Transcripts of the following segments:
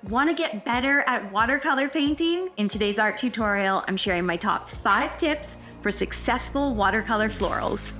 Want to get better at watercolor painting? In today's art tutorial, I'm sharing my top 5 tips for successful watercolor florals.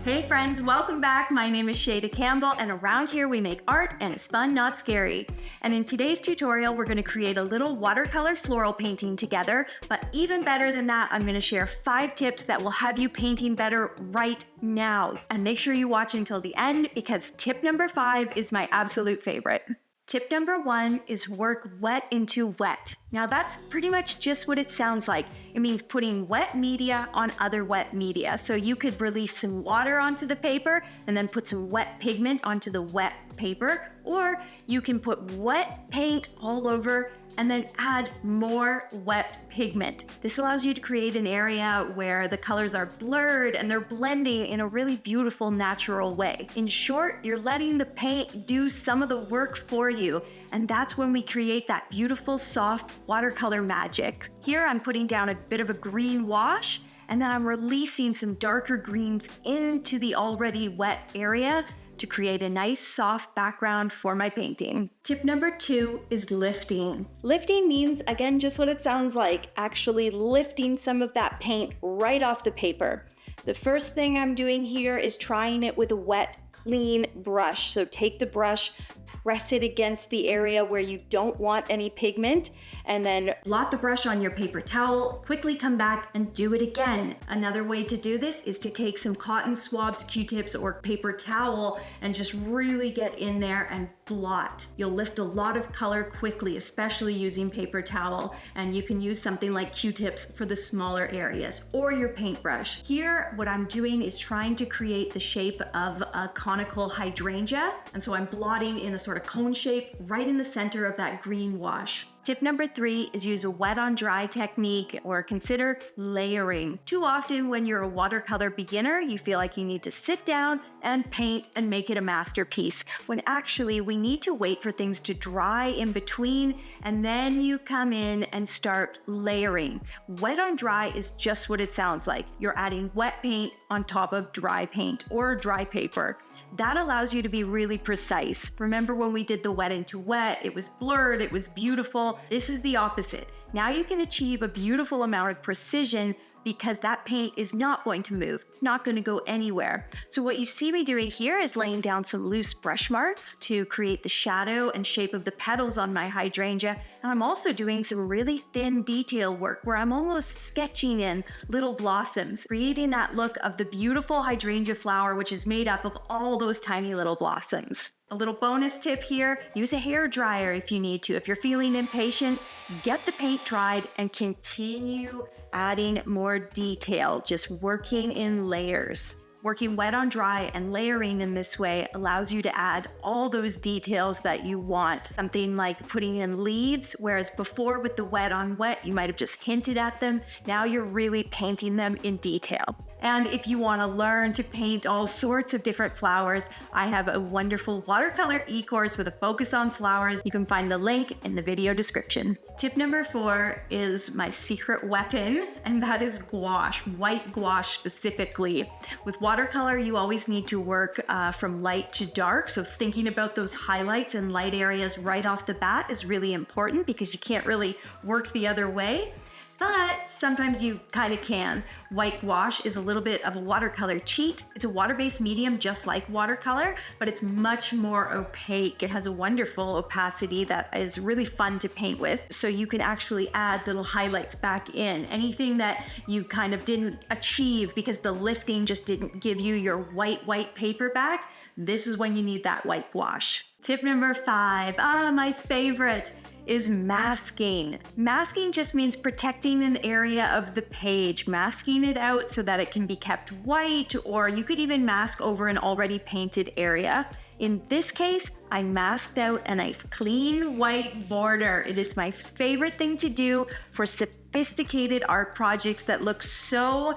Hey friends, welcome back. My name is Shayda Campbell, and around here we make art and it's fun, not scary. And in today's tutorial, we're going to create a little watercolor floral painting together. But even better than that, I'm going to share 5 tips that will have you painting better right now. And make sure you watch until the end because tip number 5 is my absolute favorite. Tip number 1 is work wet into wet. Now that's pretty much just what it sounds like. It means putting wet media on other wet media. So you could release some water onto the paper and then put some wet pigment onto the wet paper, or you can put wet paint all over and then add more wet pigment. This allows you to create an area where the colors are blurred and they're blending in a really beautiful, natural way. In short, you're letting the paint do some of the work for you, and that's when we create that beautiful, soft watercolor magic. Here I'm putting down a bit of a green wash, and then I'm releasing some darker greens into the already wet area to create a nice soft background for my painting. Tip number 2 is lifting. Lifting means, again, just what it sounds like, actually lifting some of that paint right off the paper. The first thing I'm doing here is trying it with a wet, clean brush. So take the brush, press it against the area where you don't want any pigment, and then blot the brush on your paper towel, quickly come back and do it again. Another way to do this is to take some cotton swabs, Q-tips, or paper towel and just really get in there and blot. You'll lift a lot of color quickly, especially using paper towel, and you can use something like Q-tips for the smaller areas or your paintbrush. Here, what I'm doing is trying to create the shape of a conical hydrangea, and so I'm blotting in a sort of cone shape right in the center of that green wash. Tip number 3 is use a wet on dry technique, or consider layering. Too often when you're a watercolor beginner, you feel like you need to sit down and paint and make it a masterpiece, when actually we need to wait for things to dry in between, and then you come in and start layering. Wet on dry is just what it sounds like. You're adding wet paint on top of dry paint or dry paper. That allows you to be really precise. Remember when we did the wet into wet, it was blurred, it was beautiful. This is the opposite. Now you can achieve a beautiful amount of precision because that paint is not going to move. It's not going to go anywhere. So what you see me doing here is laying down some loose brush marks to create the shadow and shape of the petals on my hydrangea. And I'm also doing some really thin detail work where I'm almost sketching in little blossoms, creating that look of the beautiful hydrangea flower, which is made up of all those tiny little blossoms. A little bonus tip here, use a hair dryer if you need to. If you're feeling impatient, get the paint dried and continue adding more detail, just working in layers. Working wet on dry and layering in this way allows you to add all those details that you want. Something like putting in leaves, whereas before with the wet on wet, you might have just hinted at them. Now you're really painting them in detail. And if you want to learn to paint all sorts of different flowers, I have a wonderful watercolor e-course with a focus on flowers. You can find the link in the video description. Tip number 4 is my secret weapon, and that is gouache, white gouache specifically. With watercolor, you always need to work from light to dark, so thinking about those highlights and light areas right off the bat is really important because you can't really work the other way. But sometimes you kind of can. White gouache is a little bit of a watercolor cheat. It's a water-based medium just like watercolor, but it's much more opaque. It has a wonderful opacity that is really fun to paint with. So you can actually add little highlights back in. Anything that you kind of didn't achieve because the lifting just didn't give you your white paper back, this is when you need that white gouache. Tip number 5, my favorite, is masking. Masking just means protecting an area of the page, masking it out so that it can be kept white, or you could even mask over an already painted area. In this case, I masked out a nice clean white border. It is my favorite thing to do for sophisticated art projects that look so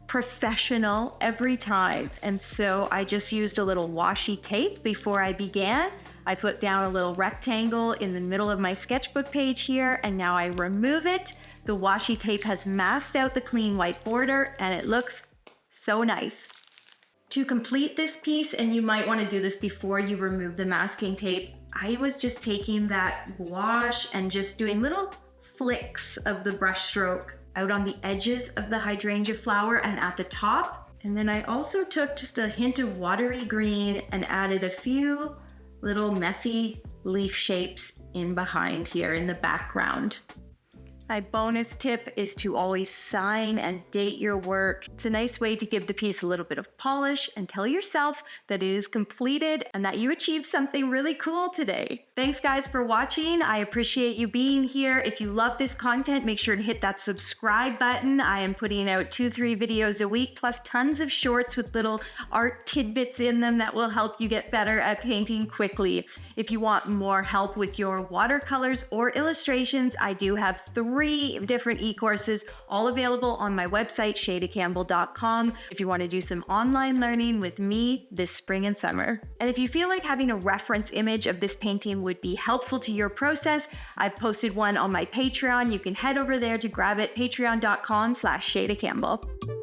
professional every time. And so I just used a little washi tape before I began. I put down a little rectangle in the middle of my sketchbook page here, and now I remove it. The washi tape has masked out the clean white border, and it looks so nice. To complete this piece, and you might want to do this before you remove the masking tape, I was just taking that gouache and just doing little flicks of the brush stroke out on the edges of the hydrangea flower and at the top. And then I also took just a hint of watery green and added a few little messy leaf shapes in behind here in the background. My bonus tip is to always sign and date your work. It's a nice way to give the piece a little bit of polish and tell yourself that it is completed and that you achieved something really cool today. Thanks guys for watching. I appreciate you being here. If you love this content, make sure to hit that subscribe button. I am putting out 2-3 videos a week, plus tons of shorts with little art tidbits in them that will help you get better at painting quickly. If you want more help with your watercolors or illustrations, I do have 3 different e-courses, all available on my website, shaydacampbell.com, if you want to do some online learning with me this spring and summer. And if you feel like having a reference image of this painting would be helpful to your process, I've posted one on my Patreon. You can head over there to grab it, patreon.com/ShaydaCampbell.